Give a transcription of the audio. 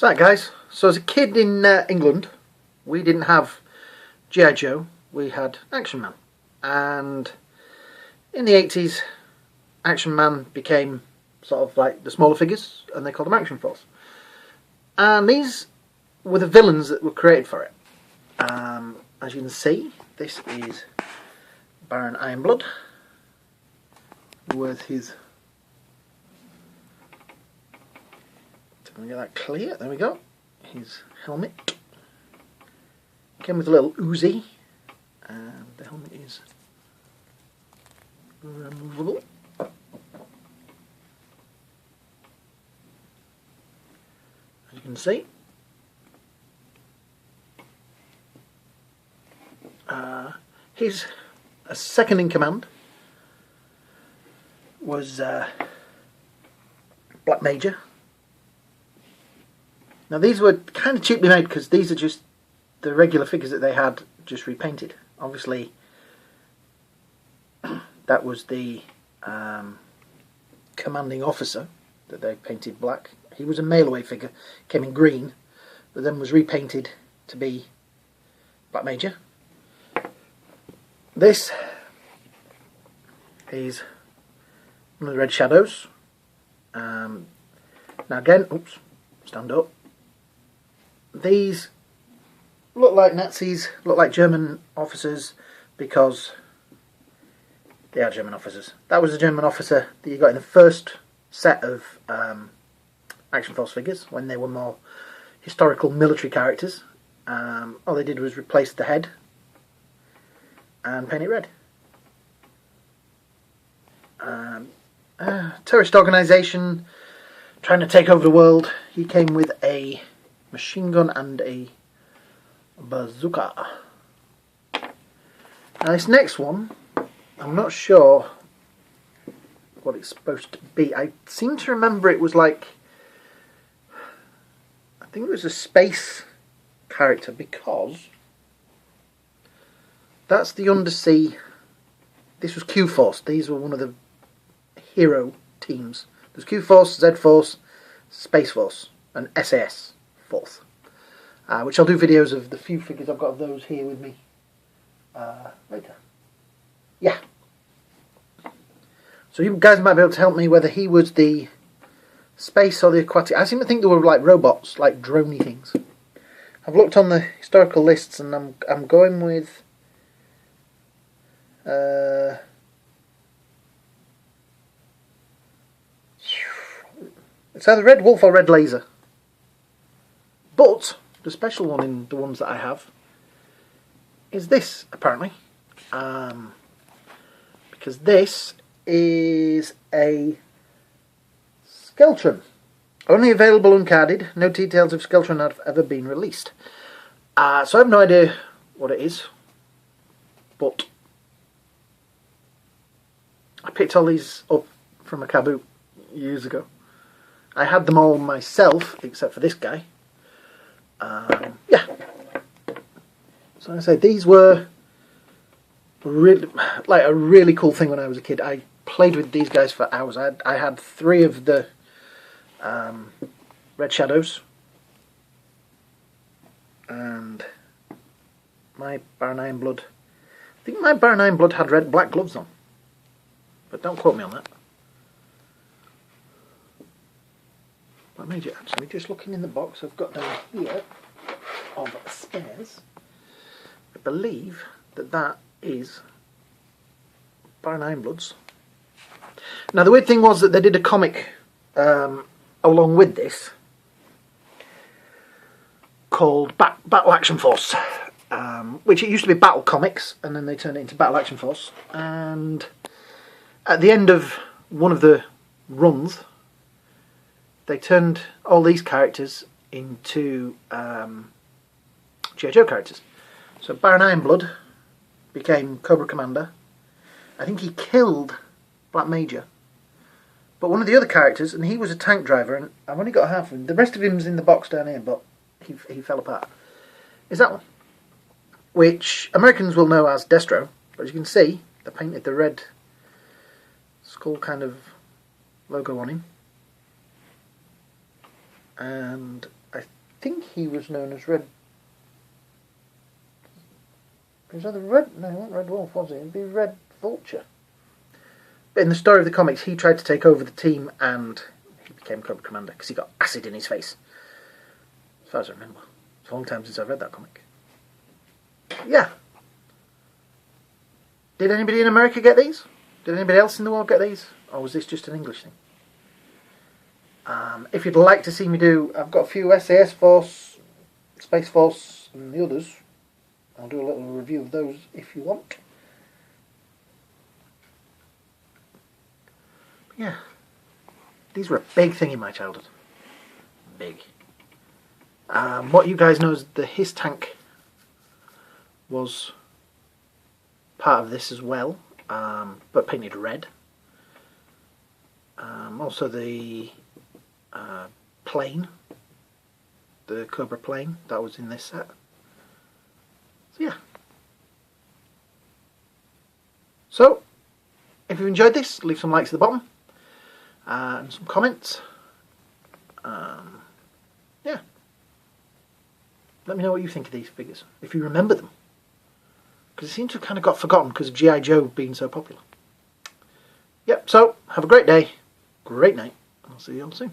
So guys, so as a kid in England, we didn't have G.I. Joe, we had Action Man. And in the 80s, Action Man became sort of like the smaller figures, and they called them Action Force. And these were the villains that were created for it. As you can see, this is Baron Ironblood with his... Let me get that clear. There we go. His helmet came with a little Uzi, and the helmet is removable. As you can see, his second in command was Black Major. Now these were kind of cheaply made because these are just the regular figures that they had, just repainted. Obviously that was the commanding officer that they painted black. He was a mail-away figure, came in green, but then was repainted to be Black Major. This is one of the Red Shadows. Now again, oops, stand up. These look like Nazis, look like German officers, because they are German officers. That was a German officer that you got in the first set of Action Force figures, when they were more historical military characters. All they did was replace the head and paint it red. Terrorist organisation trying to take over the world. He came with a machine gun and a bazooka. Now this next one, I'm not sure what it's supposed to be. I seem to remember it was like, I think it was a space character, because that's the undersea. This was Q-Force. These were one of the hero teams. There's Q-Force, Z-Force, Space Force, and SAS Force. Which I'll do videos of the few figures I've got of those here with me later. Yeah. So you guys might be able to help me whether he was the space or the aquatic. I seem to think they were like robots, like droney things. I've looked on the historical lists and I'm going with it's either Red Wolf or Red Laser. But the special one in the ones that I have is this, apparently. Because this is a Skeletron. Only available uncarded. No details of Skeletron have ever been released. So I have no idea what it is. But I picked all these up from a caboot years ago. I had them all myself, except for this guy. Yeah. So I say these were really, like a really cool thing when I was a kid. I played with these guys for hours. I had 3 of the Red Shadows, and my Baron Ironblood. I think my Baron Ironblood had black gloves on, but don't quote me on that. What made you actually just looking in the box I've got down here of spares? I believe that is Baron Ironblood's. Now the weird thing was that they did a comic along with this called Battle Action Force, which it used to be Battle Comics, and then they turned it into Battle Action Force. And at the end of one of the runs, they turned all these characters into G.I. Joe characters. So Baron Ironblood became Cobra Commander. I think he killed Black Major. But one of the other characters, and he was a tank driver, and I've only got half of him. The rest of him's in the box down here, but he fell apart. Is that one? Which Americans will know as Destro. But as you can see, they painted the red skull kind of logo on him. and I think he was known as Red. He was either Red. No, not Red Dwarf, was he? It'd be Red Vulture. But in the story of the comics, he tried to take over the team, and he became Cobra Commander because he got acid in his face. As far as I remember, it's a long time since I've read that comic. Yeah. Did anybody in America get these? Did anybody else in the world get these? Or was this just an English thing? If you'd like to see me do... I've got a few SAS Force, Space Force and the others. I'll do a little review of those if you want. But yeah. These were a big thing in my childhood. Big. What you guys know is the His Tank was part of this as well, but painted red. Also the plane, the Cobra plane, that was in this set. So yeah. So, if you've enjoyed this, leave some likes at the bottom and some comments. Yeah. Let me know what you think of these figures, if you remember them. Because they seem to have kind of got forgotten because of G.I. Joe being so popular. Yep, so have a great day, great night, and I'll see you all soon.